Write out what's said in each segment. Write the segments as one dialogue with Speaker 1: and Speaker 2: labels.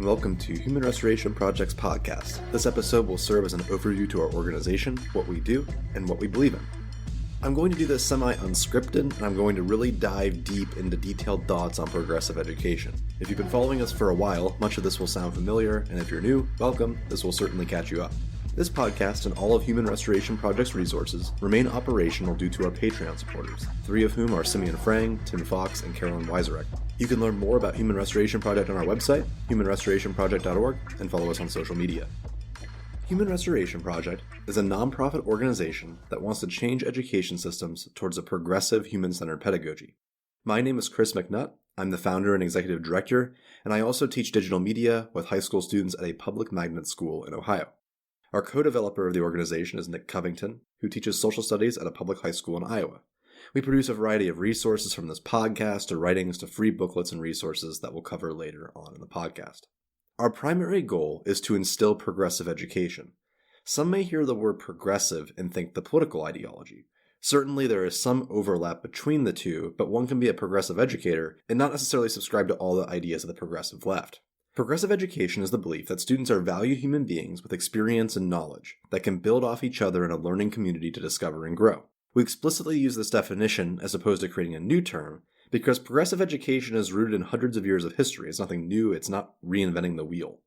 Speaker 1: and welcome to Human Restoration Project's podcast. This episode will serve as an overview to our organization, what we do, and what we believe in. I'm going to do this semi-unscripted, and I'm going to really dive deep into detailed thoughts on progressive education. If you've been following us for a while, much of this will sound familiar, and if you're new, welcome, this will certainly catch you up. This podcast and all of Human Restoration Project's resources remain operational due to our Patreon supporters, 3 of whom are Simeon Frang, Tim Fox, and Carolyn Weiserek. You can learn more about Human Restoration Project on our website, humanrestorationproject.org, and follow us on social media. Human Restoration Project is a nonprofit organization that wants to change education systems towards a progressive, human-centered pedagogy. My name is Chris McNutt. I'm the founder and executive director, and I also teach digital media with high school students at a public magnet school in Ohio. Our co-developer of the organization is Nick Covington, who teaches social studies at a public high school in Iowa. We produce a variety of resources from this podcast to writings to free booklets and resources that we'll cover later on in the podcast. Our primary goal is to instill progressive education. Some may hear the word progressive and think the political ideology. Certainly there is some overlap between the two, but one can be a progressive educator and not necessarily subscribe to all the ideas of the progressive left. Progressive education is the belief that students are valued human beings with experience and knowledge that can build off each other in a learning community to discover and grow. We explicitly use this definition as opposed to creating a new term because progressive education is rooted in hundreds of years of history. It's nothing new, it's not reinventing the wheel.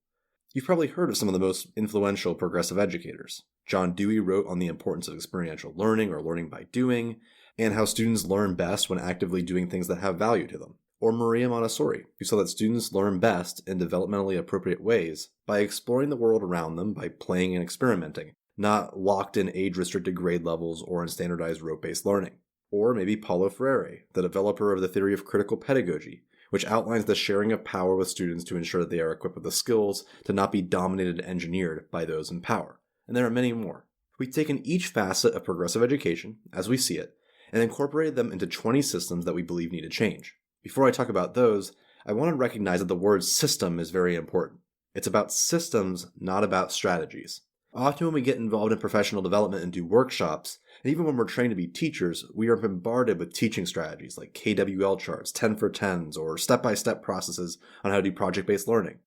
Speaker 1: You've probably heard of some of the most influential progressive educators. John Dewey wrote on the importance of experiential learning or learning by doing, and how students learn best when actively doing things that have value to them. Or Maria Montessori, who saw that students learn best in developmentally appropriate ways by exploring the world around them by playing and experimenting, not locked in age-restricted grade levels or in standardized rote-based learning. Or maybe Paulo Freire, the developer of the theory of critical pedagogy, which outlines the sharing of power with students to ensure that they are equipped with the skills to not be dominated and engineered by those in power. And there are many more. We've taken each facet of progressive education, as we see it, and incorporated them into 20 systems that we believe need to change. Before I talk about those, I want to recognize that the word system is very important. It's about systems, not about strategies. Often when we get involved in professional development and do workshops, and even when we're trained to be teachers, we are bombarded with teaching strategies like KWL charts, 10 for 10s, or step-by-step processes on how to do project-based learning.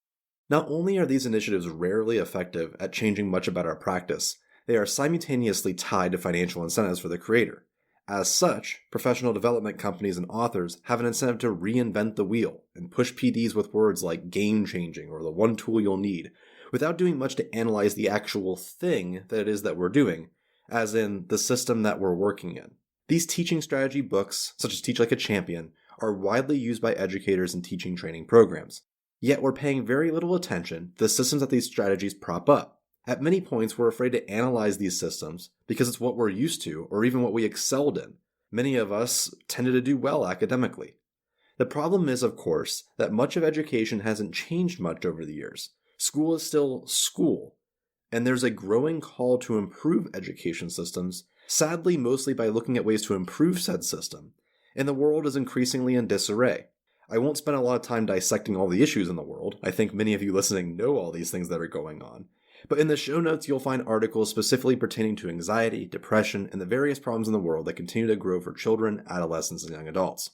Speaker 1: Not only are these initiatives rarely effective at changing much about our practice, they are simultaneously tied to financial incentives for the creator. As such, professional development companies and authors have an incentive to reinvent the wheel and push PDs with words like game-changing or the one tool you'll need, without doing much to analyze the actual thing that it is that we're doing, as in the system that we're working in. These teaching strategy books, such as Teach Like a Champion, are widely used by educators in teaching training programs. Yet we're paying very little attention to the systems that these strategies prop up. At many points, we're afraid to analyze these systems because it's what we're used to or even what we excelled in. Many of us tended to do well academically. The problem is, of course, that much of education hasn't changed much over the years. School is still school, and there's a growing call to improve education systems, sadly mostly by looking at ways to improve said system, and the world is increasingly in disarray. I won't spend a lot of time dissecting all the issues in the world. I think many of you listening know all these things that are going on. But in the show notes, you'll find articles specifically pertaining to anxiety, depression, and the various problems in the world that continue to grow for children, adolescents, and young adults.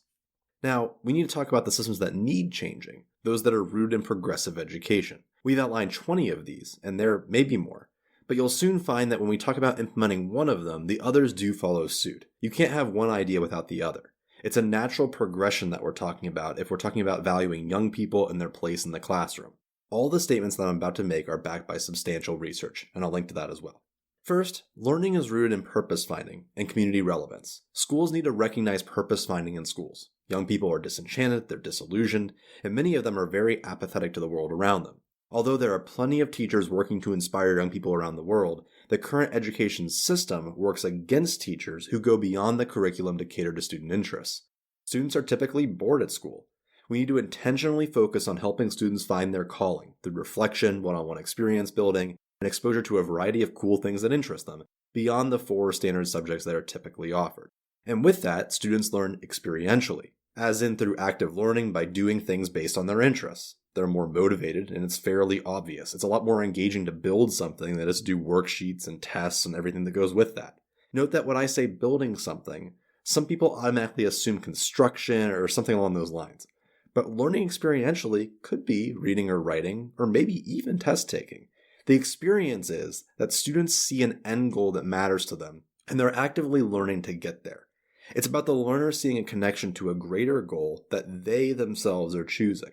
Speaker 1: Now, we need to talk about the systems that need changing, those that are rooted in progressive education. We've outlined 20 of these, and there may be more. But you'll soon find that when we talk about implementing one of them, the others do follow suit. You can't have one idea without the other. It's a natural progression that we're talking about if we're talking about valuing young people and their place in the classroom. All the statements that I'm about to make are backed by substantial research, and I'll link to that as well. First, learning is rooted in purpose finding and community relevance. Schools need to recognize purpose finding in schools. Young people are disenchanted, they're disillusioned, and many of them are very apathetic to the world around them. Although there are plenty of teachers working to inspire young people around the world, the current education system works against teachers who go beyond the curriculum to cater to student interests. Students are typically bored at school. We need to intentionally focus on helping students find their calling through reflection, one-on-one experience building, and exposure to a variety of cool things that interest them, beyond the 4 standard subjects that are typically offered. And with that, students learn experientially, as in through active learning by doing things based on their interests. They're more motivated, and it's fairly obvious. It's a lot more engaging to build something than to do worksheets and tests and everything that goes with that. Note that when I say building something, some people automatically assume construction or something along those lines. But learning experientially could be reading or writing, or maybe even test taking. The experience is that students see an end goal that matters to them, and they're actively learning to get there. It's about the learner seeing a connection to a greater goal that they themselves are choosing.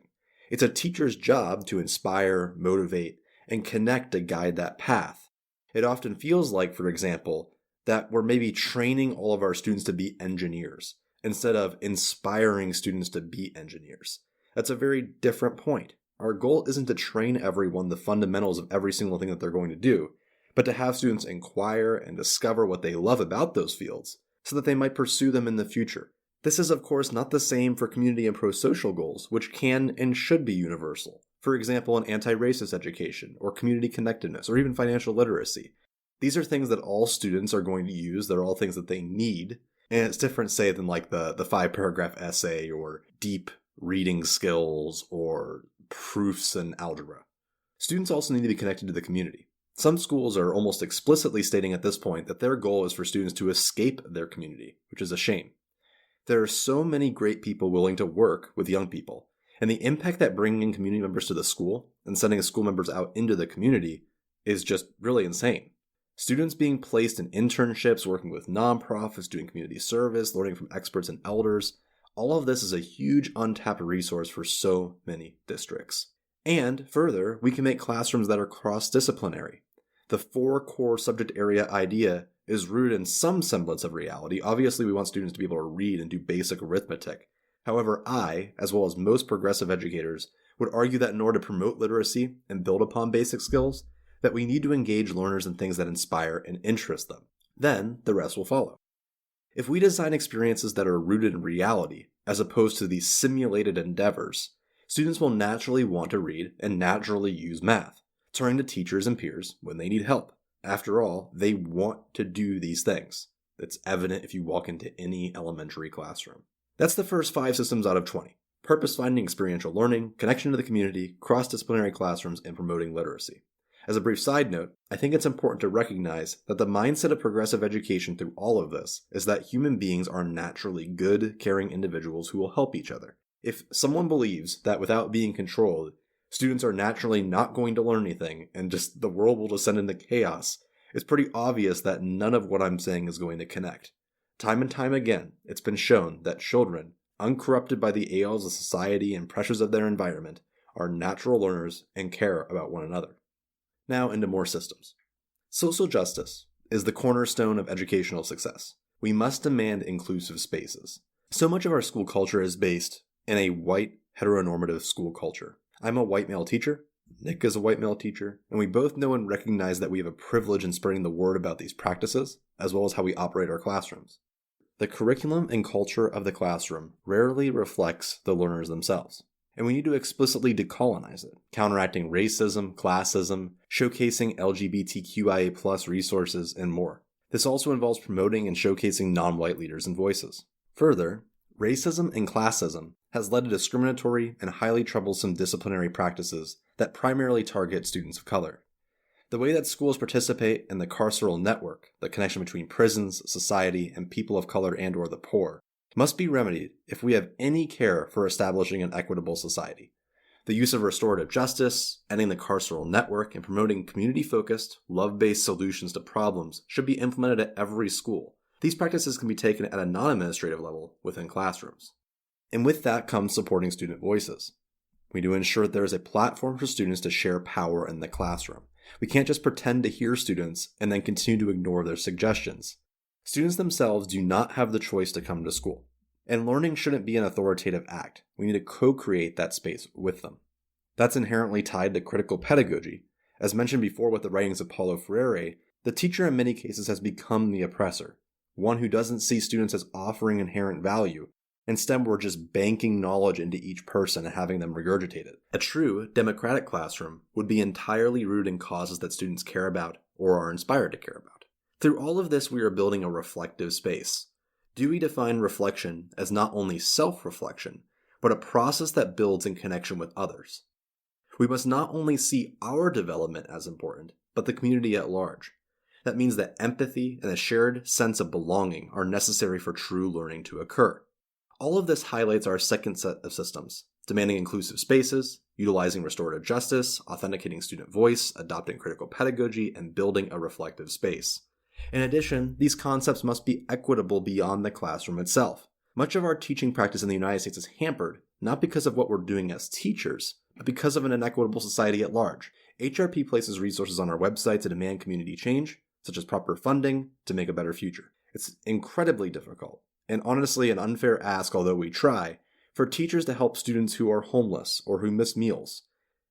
Speaker 1: It's a teacher's job to inspire, motivate, and connect to guide that path. It often feels like, for example, that we're maybe training all of our students to be engineers instead of inspiring students to be engineers. That's a very different point. Our goal isn't to train everyone the fundamentals of every single thing that they're going to do, but to have students inquire and discover what they love about those fields so that they might pursue them in the future. This is, of course, not the same for community and pro-social goals, which can and should be universal. For example, in anti-racist education, or community connectedness, or even financial literacy. These are things that all students are going to use. They're all things that they need. And it's different, say, than like the 5-paragraph essay, or deep reading skills, or proofs in algebra. Students also need to be connected to the community. Some schools are almost explicitly stating at this point that their goal is for students to escape their community, which is a shame. There are so many great people willing to work with young people, and the impact that bringing in community members to the school and sending school members out into the community is just really insane. Students being placed in internships, working with nonprofits, doing community service, learning from experts and elders, all of this is a huge untapped resource for so many districts. And further, we can make classrooms that are cross-disciplinary. The 4 core subject area idea is rooted in some semblance of reality. Obviously, we want students to be able to read and do basic arithmetic. However, I, as well as most progressive educators, would argue that in order to promote literacy and build upon basic skills, that we need to engage learners in things that inspire and interest them. Then, the rest will follow. If we design experiences that are rooted in reality, as opposed to these simulated endeavors, students will naturally want to read and naturally use math, turning to teachers and peers when they need help. After all, they want to do these things. It's evident if you walk into any elementary classroom. That's the first 5 systems out of 20. Purpose-finding experiential learning, connection to the community, cross-disciplinary classrooms, and promoting literacy. As a brief side note, I think it's important to recognize that the mindset of progressive education through all of this is that human beings are naturally good, caring individuals who will help each other. If someone believes that without being controlled, students are naturally not going to learn anything and just the world will descend into chaos, it's pretty obvious that none of what I'm saying is going to connect. Time and time again, it's been shown that children, uncorrupted by the ails of society and pressures of their environment, are natural learners and care about one another. Now into more systems. Social justice is the cornerstone of educational success. We must demand inclusive spaces. So much of our school culture is based in a white, heteronormative school culture. I'm a white male teacher, Nick is a white male teacher, and we both know and recognize that we have a privilege in spreading the word about these practices, as well as how we operate our classrooms. The curriculum and culture of the classroom rarely reflects the learners themselves, and we need to explicitly decolonize it, counteracting racism, classism, showcasing LGBTQIA+ resources, and more. This also involves promoting and showcasing non-white leaders and voices. Further, racism and classism has led to discriminatory and highly troublesome disciplinary practices that primarily target students of color. The way that schools participate in the carceral network, the connection between prisons, society, and people of color and/or the poor, must be remedied if we have any care for establishing an equitable society. The use of restorative justice, ending the carceral network, and promoting community-focused, love-based solutions to problems should be implemented at every school. These practices can be taken at a non-administrative level within classrooms. And with that comes supporting student voices. We need to ensure that there is a platform for students to share power in the classroom. We can't just pretend to hear students and then continue to ignore their suggestions. Students themselves do not have the choice to come to school. And learning shouldn't be an authoritative act. We need to co-create that space with them. That's inherently tied to critical pedagogy. As mentioned before with the writings of Paulo Freire, the teacher in many cases has become the oppressor, one who doesn't see students as offering inherent value. Instead, we're just banking knowledge into each person and having them regurgitate it. A true democratic classroom would be entirely rooted in causes that students care about or are inspired to care about. Through all of this, we are building a reflective space. Dewey defined reflection as not only self-reflection, but a process that builds in connection with others. We must not only see our development as important, but the community at large. That means that empathy and a shared sense of belonging are necessary for true learning to occur. All of this highlights our second set of systems, demanding inclusive spaces, utilizing restorative justice, authenticating student voice, adopting critical pedagogy, and building a reflective space. In addition, these concepts must be equitable beyond the classroom itself. Much of our teaching practice in the United States is hampered, not because of what we're doing as teachers, but because of an inequitable society at large. HRP places resources on our website to demand community change, such as proper funding, to make a better future. It's incredibly difficult, and honestly an unfair ask, although we try, for teachers to help students who are homeless or who miss meals.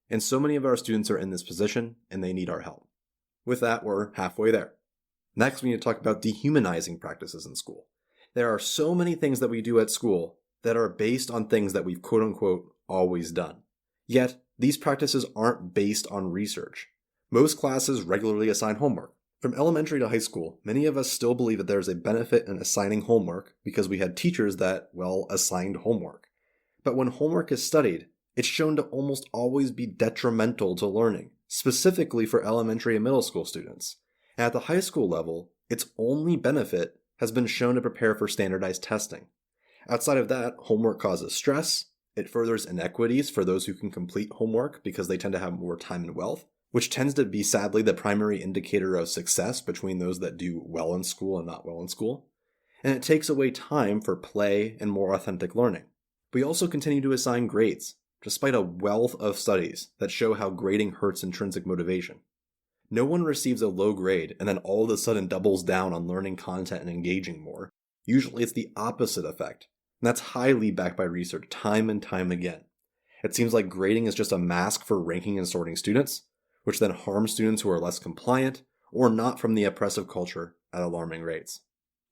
Speaker 1: And so many of our students are in this position, and they need our help. With that, we're halfway there. Next, we need to talk about dehumanizing practices in school. There are so many things that we do at school that are based on things that we've quote-unquote always done. Yet, these practices aren't based on research. Most classes regularly assign homework. From elementary to high school, many of us still believe that there's a benefit in assigning homework because we had teachers that, assigned homework. But when homework is studied, it's shown to almost always be detrimental to learning, specifically for elementary and middle school students. And at the high school level, its only benefit has been shown to prepare for standardized testing. Outside of that, homework causes stress, it furthers inequities for those who can complete homework because they tend to have more time and wealth, which tends to be sadly the primary indicator of success between those that do well in school and not well in school. And it takes away time for play and more authentic learning. We also continue to assign grades, despite a wealth of studies that show how grading hurts intrinsic motivation. No one receives a low grade and then all of a sudden doubles down on learning content and engaging more. Usually it's the opposite effect, and that's highly backed by research time and time again. It seems like grading is just a mask for ranking and sorting students, which then harms students who are less compliant or not from the oppressive culture at alarming rates.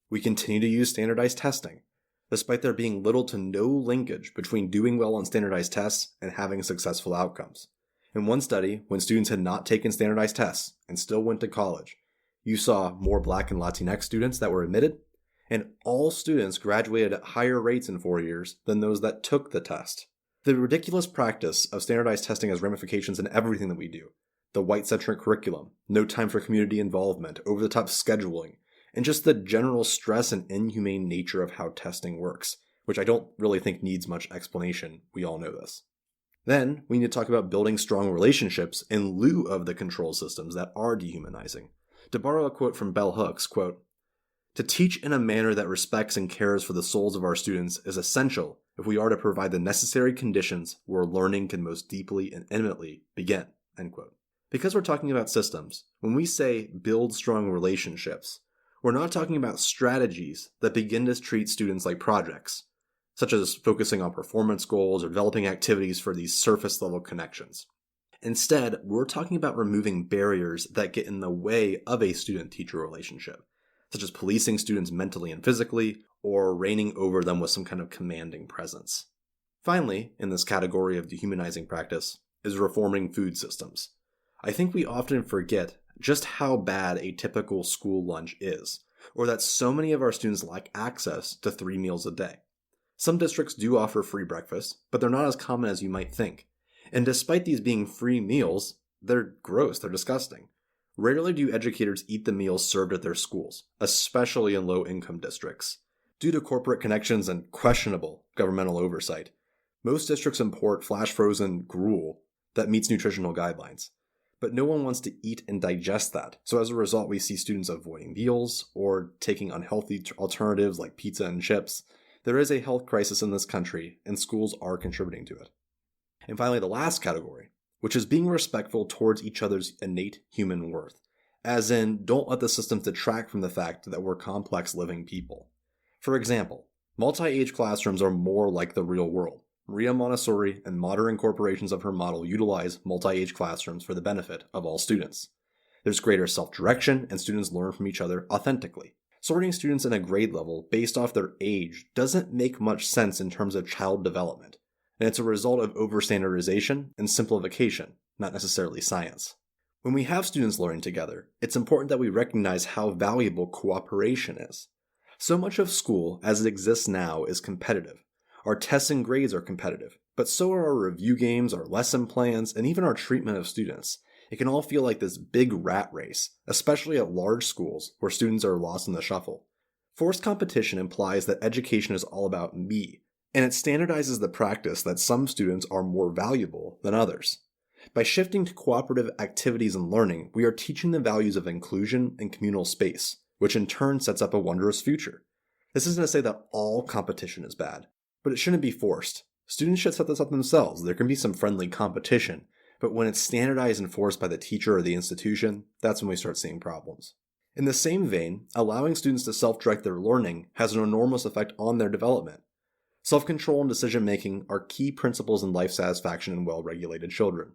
Speaker 1: We continue to use standardized testing, despite there being little to no linkage between doing well on standardized tests and having successful outcomes. In one study, when students had not taken standardized tests and still went to college, you saw more Black and Latinx students that were admitted, and all students graduated at higher rates in 4 years than those that took the test. The ridiculous practice of standardized testing has ramifications in everything that we do. The white-centric curriculum, no time for community involvement, over-the-top scheduling, and just the general stress and inhumane nature of how testing works, which I don't really think needs much explanation. We all know this. Then, we need to talk about building strong relationships in lieu of the control systems that are dehumanizing. To borrow a quote from Bell Hooks, quote, "To teach in a manner that respects and cares for the souls of our students is essential if we are to provide the necessary conditions where learning can most deeply and intimately begin," end quote. Because we're talking about systems, when we say build strong relationships, we're not talking about strategies that begin to treat students like projects, such as focusing on performance goals or developing activities for these surface-level connections. Instead, we're talking about removing barriers that get in the way of a student-teacher relationship, such as policing students mentally and physically, or reigning over them with some kind of commanding presence. Finally, in this category of dehumanizing practice, is reforming food systems. I think we often forget just how bad a typical school lunch is, or that so many of our students lack access to 3 meals a day. Some districts do offer free breakfast, but they're not as common as you might think. And despite these being free meals, they're gross, they're disgusting. Rarely do educators eat the meals served at their schools, especially in low-income districts. Due to corporate connections and questionable governmental oversight, most districts import flash-frozen gruel that meets nutritional guidelines. But no one wants to eat and digest that, so as a result we see students avoiding meals or taking unhealthy alternatives like pizza and chips. There is a health crisis in this country, and schools are contributing to it. And finally, the last category, which is being respectful towards each other's innate human worth, as in, don't let the systems detract from the fact that we're complex living people. For example, multi-age classrooms are more like the real world. Maria Montessori and modern incorporations of her model utilize multi-age classrooms for the benefit of all students. There's greater self-direction, and students learn from each other authentically. Sorting students in a grade level based off their age doesn't make much sense in terms of child development, and it's a result of overstandardization and simplification, not necessarily science. When we have students learning together, it's important that we recognize how valuable cooperation is. So much of school, as it exists now, is competitive. Our tests and grades are competitive, but so are our review games, our lesson plans, and even our treatment of students. It can all feel like this big rat race, especially at large schools where students are lost in the shuffle. Forced competition implies that education is all about me, And it standardizes the practice that some students are more valuable than others. By shifting to cooperative activities and learning, we are teaching the values of inclusion and communal space, which in turn sets up a wondrous future. This isn't to say that all competition is bad, but it shouldn't be forced. Students should set this up themselves. There can be some friendly competition, but when it's standardized and forced by the teacher or the institution, that's when we start seeing problems. In the same vein, allowing students to self-direct their learning has an enormous effect on their development. Self-control and decision-making are key principles in life satisfaction in well-regulated children.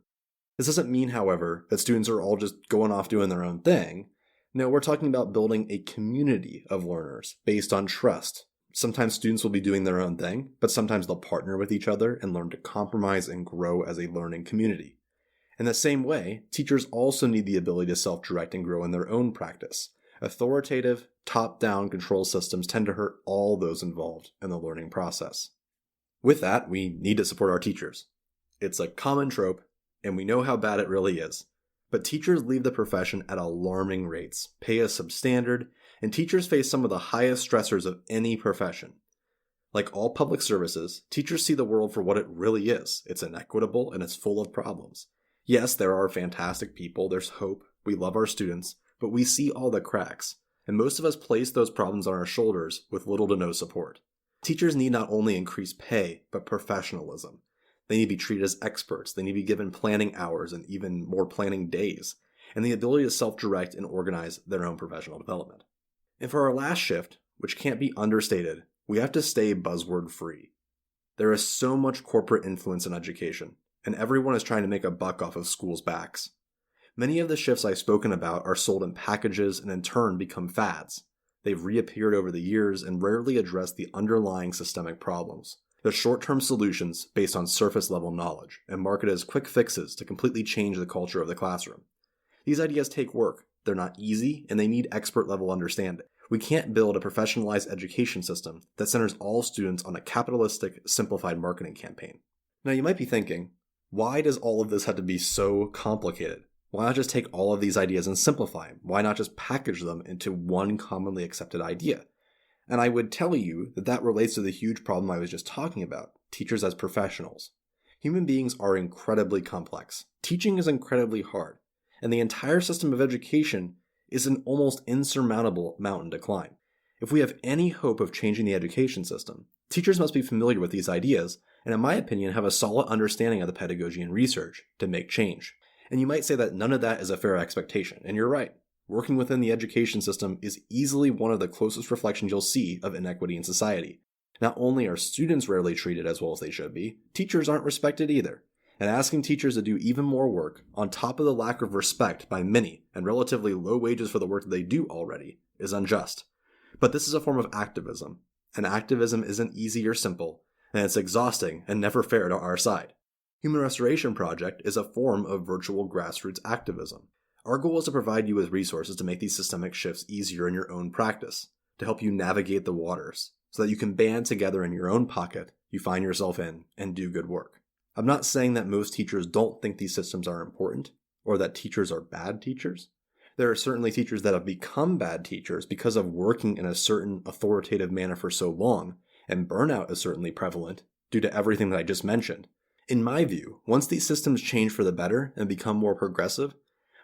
Speaker 1: This doesn't mean, however, that students are all just going off doing their own thing. No, we're talking about building a community of learners based on trust. Sometimes students will be doing their own thing, but sometimes they'll partner with each other and learn to compromise and grow as a learning community. In the same way, teachers also need the ability to self-direct and grow in their own practice. Authoritative, top-down control systems tend to hurt all those involved in the learning process. With that, we need to support our teachers. It's a common trope, and we know how bad it really is. But teachers leave the profession at alarming rates, pay a substandard, and teachers face some of the highest stressors of any profession. Like all public services, teachers see the world for what it really is. It's inequitable and it's full of problems. Yes, there are fantastic people, there's hope, we love our students, but we see all the cracks, and most of us place those problems on our shoulders with little to no support. Teachers need not only increased pay, but professionalism. They need to be treated as experts, they need to be given planning hours and even more planning days, and the ability to self-direct and organize their own professional development. And for our last shift, which can't be understated, we have to stay buzzword free. There is so much corporate influence in education, and everyone is trying to make a buck off of schools' backs. Many of the shifts I've spoken about are sold in packages and in turn become fads. They've reappeared over the years and rarely address the underlying systemic problems. They're short-term solutions based on surface-level knowledge and marketed as quick fixes to completely change the culture of the classroom. These ideas take work, they're not easy, and they need expert-level understanding. We can't build a professionalized education system that centers all students on a capitalistic, simplified marketing campaign. Now you might be thinking, why does all of this have to be so complicated? Why not just take all of these ideas and simplify them? Why not just package them into one commonly accepted idea? And I would tell you that that relates to the huge problem I was just talking about, teachers as professionals. Human beings are incredibly complex. Teaching is incredibly hard, and the entire system of education is an almost insurmountable mountain to climb. If we have any hope of changing the education system, teachers must be familiar with these ideas, and in my opinion have a solid understanding of the pedagogy and research to make change. And you might say that none of that is a fair expectation, and you're right. Working within the education system is easily one of the closest reflections you'll see of inequity in society. Not only are students rarely treated as well as they should be, teachers aren't respected either. And asking teachers to do even more work, on top of the lack of respect by many and relatively low wages for the work that they do already, is unjust. But this is a form of activism, and activism isn't easy or simple, and it's exhausting and never fair to our side. Human Restoration Project is a form of virtual grassroots activism. Our goal is to provide you with resources to make these systemic shifts easier in your own practice, to help you navigate the waters, so that you can band together in your own pocket you find yourself in and do good work. I'm not saying that most teachers don't think these systems are important, or that teachers are bad teachers. There are certainly teachers that have become bad teachers because of working in a certain authoritative manner for so long, and burnout is certainly prevalent due to everything that I just mentioned. In my view, once these systems change for the better and become more progressive,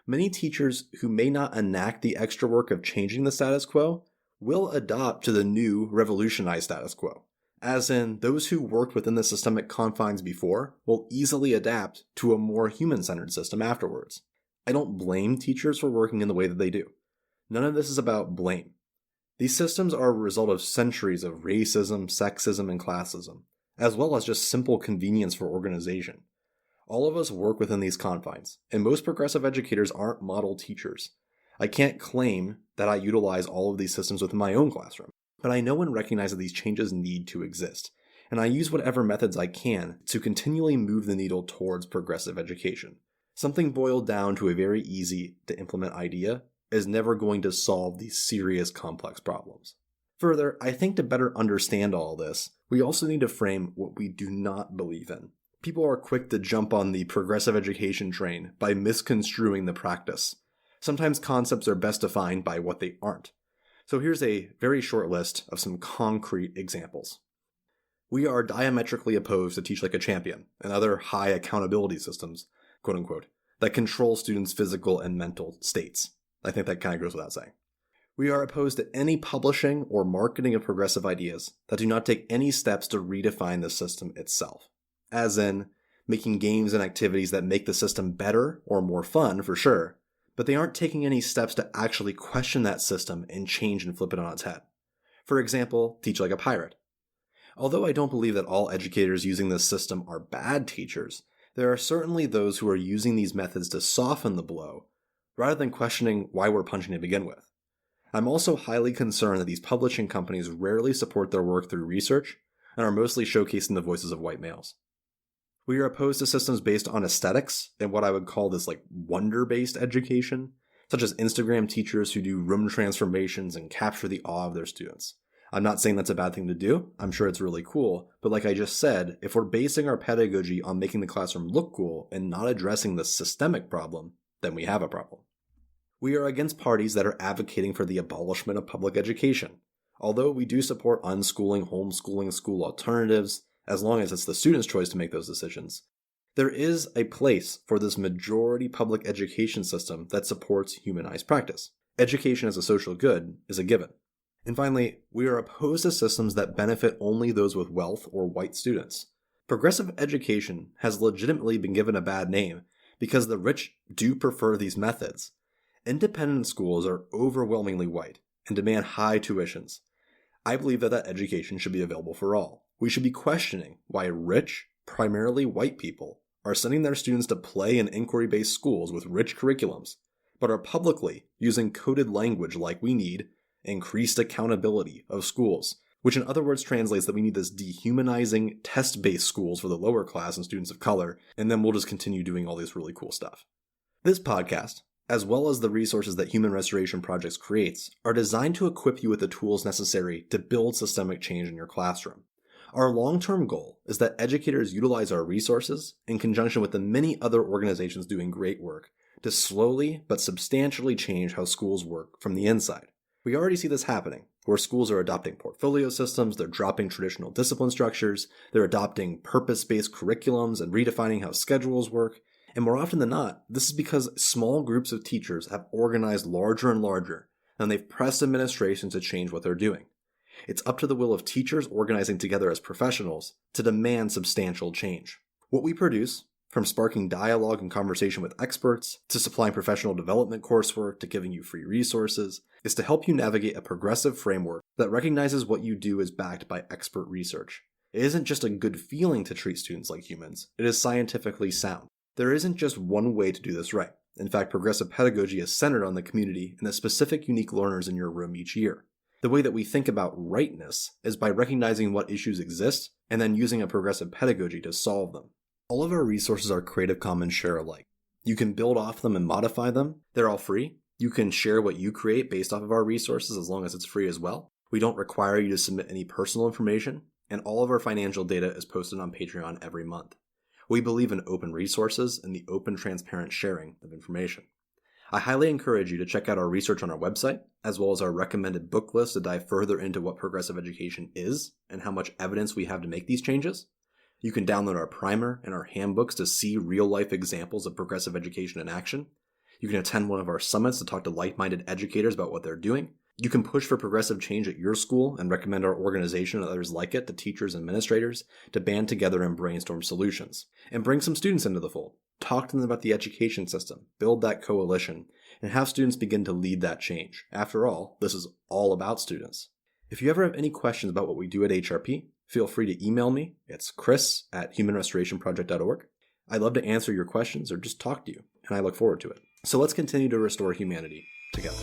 Speaker 1: many teachers who may not enact the extra work of changing the status quo will adopt to the new revolutionized status quo. As in, those who worked within the systemic confines before will easily adapt to a more human-centered system afterwards. I don't blame teachers for working in the way that they do. None of this is about blame. These systems are a result of centuries of racism, sexism, and classism, as well as just simple convenience for organization. All of us work within these confines, and most progressive educators aren't model teachers. I can't claim that I utilize all of these systems within my own classroom, but I know and recognize that these changes need to exist, and I use whatever methods I can to continually move the needle towards progressive education. Something boiled down to a very easy to implement idea is never going to solve these serious complex problems. Further, I think to better understand all this, we also need to frame what we do not believe in. People are quick to jump on the progressive education train by misconstruing the practice. Sometimes concepts are best defined by what they aren't. So here's a very short list of some concrete examples. We are diametrically opposed to Teach Like a Champion and other high accountability systems, quote unquote, that control students' physical and mental states. I think that kind of goes without saying. We are opposed to any publishing or marketing of progressive ideas that do not take any steps to redefine the system itself, as in making games and activities that make the system better or more fun for sure, but they aren't taking any steps to actually question that system and change and flip it on its head. For example, Teach Like a Pirate. Although I don't believe that all educators using this system are bad teachers, there are certainly those who are using these methods to soften the blow, rather than questioning why we're punching to begin with. I'm also highly concerned that these publishing companies rarely support their work through research and are mostly showcasing the voices of white males. We are opposed to systems based on aesthetics and what I would call this wonder-based education, such as Instagram teachers who do room transformations and capture the awe of their students. I'm not saying that's a bad thing to do. I'm sure it's really cool. But like I just said, if we're basing our pedagogy on making the classroom look cool and not addressing the systemic problem, then we have a problem. We are against parties that are advocating for the abolishment of public education. Although we do support unschooling, homeschooling, school alternatives, as long as it's the student's choice to make those decisions, there is a place for this majority public education system that supports humanized practice. Education as a social good is a given. And finally, we are opposed to systems that benefit only those with wealth or white students. Progressive education has legitimately been given a bad name because the rich do prefer these methods. Independent schools are overwhelmingly white and demand high tuitions. I believe that education should be available for all. We should be questioning why rich, primarily white people are sending their students to play in inquiry-based schools with rich curriculums, but are publicly using coded language like we need increased accountability of schools, which in other words translates that we need this dehumanizing test-based schools for the lower class and students of color, and then we'll just continue doing all this really cool stuff. This podcast, as well as the resources that Human Restoration Projects creates, are designed to equip you with the tools necessary to build systemic change in your classroom. Our long-term goal is that educators utilize our resources in conjunction with the many other organizations doing great work to slowly but substantially change how schools work from the inside. We already see this happening, where schools are adopting portfolio systems, they're dropping traditional discipline structures, they're adopting purpose-based curriculums and redefining how schedules work. And more often than not, this is because small groups of teachers have organized larger and larger, and they've pressed administrations to change what they're doing. It's up to the will of teachers organizing together as professionals to demand substantial change. What we produce, from sparking dialogue and conversation with experts, to supplying professional development coursework, to giving you free resources, is to help you navigate a progressive framework that recognizes what you do is backed by expert research. It isn't just a good feeling to treat students like humans, it is scientifically sound. There isn't just one way to do this right. In fact, progressive pedagogy is centered on the community and the specific unique learners in your room each year. The way that we think about rightness is by recognizing what issues exist and then using a progressive pedagogy to solve them. All of our resources are Creative Commons share alike. You can build off them and modify them. They're all free. You can share what you create based off of our resources as long as it's free as well. We don't require you to submit any personal information, and all of our financial data is posted on Patreon every month. We believe in open resources and the open, transparent sharing of information. I highly encourage you to check out our research on our website, as well as our recommended book list to dive further into what progressive education is and how much evidence we have to make these changes. You can download our primer and our handbooks to see real-life examples of progressive education in action. You can attend one of our summits to talk to like-minded educators about what they're doing. You can push for progressive change at your school and recommend our organization and others like it to teachers and administrators to band together and brainstorm solutions. And bring some students into the fold. Talk to them about the education system, build that coalition, and have students begin to lead that change. After all, this is all about students. If you ever have any questions about what we do at HRP, feel free to email me. It's chris@humanrestorationproject.org. I'd love to answer your questions or just talk to you, and I look forward to it. So let's continue to restore humanity together.